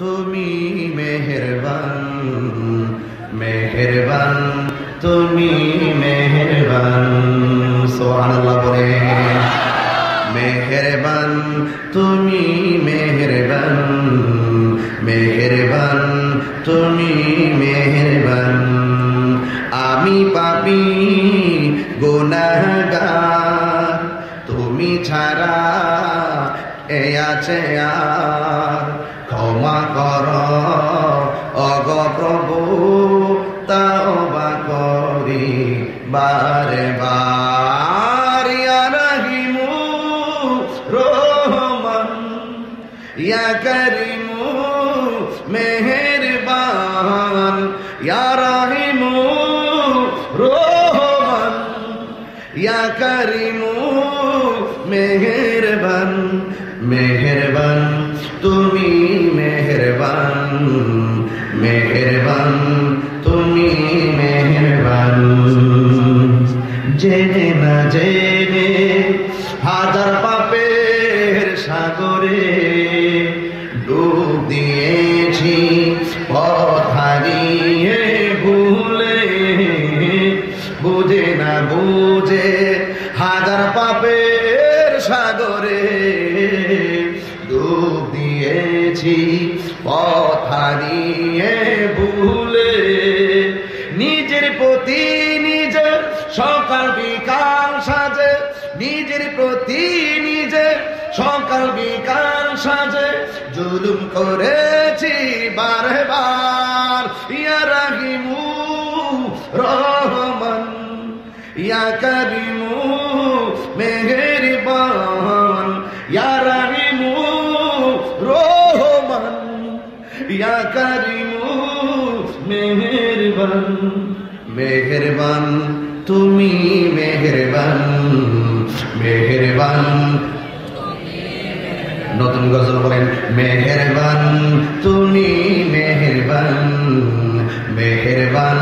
তুমি মেহেরবান, মেহেরবান তুমি মেহেরবান। সুবহানাল্লাহ বলে মেহেরবান তুমি মেহেরবান, মেহেরবান তুমি মেহেরবান। আমি পাপী গুনাহগার, তুমি ছাড়া এ আছে আর। ক্ষমা কর অগ প্রভু, তাওবা করি বারে বার। ইয়া রহিমু রহমান, ইয়া করিমু মেহেরবান। ইয়া রহিমু রহমান, ইয়া করিমু মেহেরবান। মেহেরবান তুমি মেহেরবান, মেহেরবান তুমি মেহেরবান। জেনে না জেনে হাজার পাপের সাগরে ডুব দিয়েছি, পথ হারিয়ে ভুলে। বুঝে না বুঝে হাজার পাপের সাগরে ডুব দিয়েছি, পথ হারিয়ে ভুলে। নিজের প্রতি নিজে সকাল বিকাল সাজে, নিজের প্রতি নিজে সকাল বিকাল সাজে জুলুম করেছি বারে বার। ইয়া রহিমু রহমান, ইয়া করিমু মেহেরবান। ইয়া রহিমু রহমান, ইয়া করিমু মেহেরবান। মেহেরবান তুমি মেহেরবান, মেহেরবান। নতুন গজল বলেন মেহেরবান তুমি মেহেরবান, মেহেরবান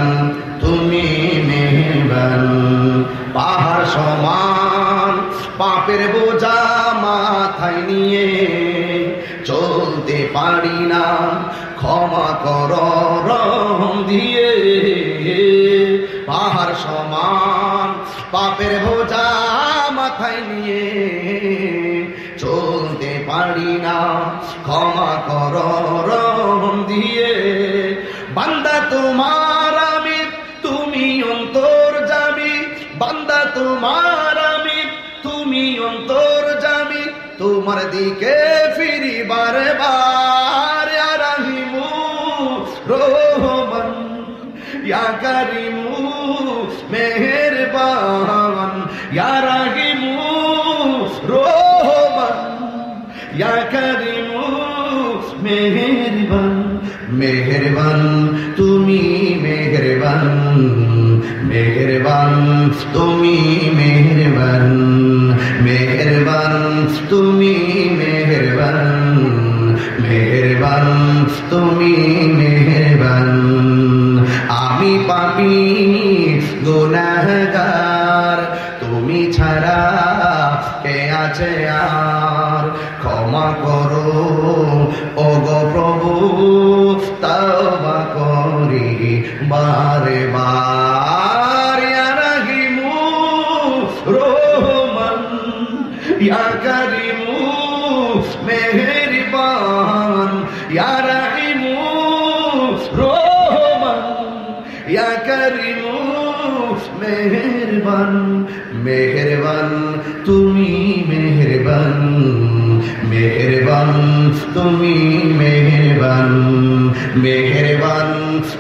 তুমি মেহেরবান। পাহাড় সমান পাপের বোঝা মাথায় নিয়ে চলতে পারি না, ক্ষমা কর রহম দিয়ে। পাহাড় সমান পাপের বোঝা মাথায় নিয়ে চলতে পারি না, ক্ষমা কর রহম দিয়ে। বান্দা তোমার আমি, তুমি অন্তর্যামী। বান্দা তোমার আমি, তুমি অন্তর্যামী। তোমার দিকে ফিরি বারে বার। ইয়া রহিমু রহমান, ইয়া করিমু মেহেরবান। ইয়া রহিমু রহমান, ইয়া করিমু মেহেরবান। মেহেরবান তুমি মেহেরবান, মেহেরবান তুমি মেহেরবান। মেহেরবান তুমি মেহেরবান, মেহেরবান তুমি মেহেরবান। আমি পাপী গুনাহগার, তুমি ছাড়া কে আছে আর। ক্ষমা করো ওগো প্রভু, তাওবা করি বারে বার। ইয়া রহিমু রহমান, ইয়া করিমু মেহেরবান। ইয়া রহিমু রহমান, ইয়া করিমু মেহেরবান। মেহেরবান তুমি মেহেরবান, মেহেরবান তুমি মেহেরবান। মেহেরবান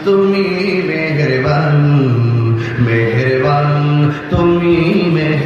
তুমি মেহেরবান, মেহেরবান তুমি মেহেরবান।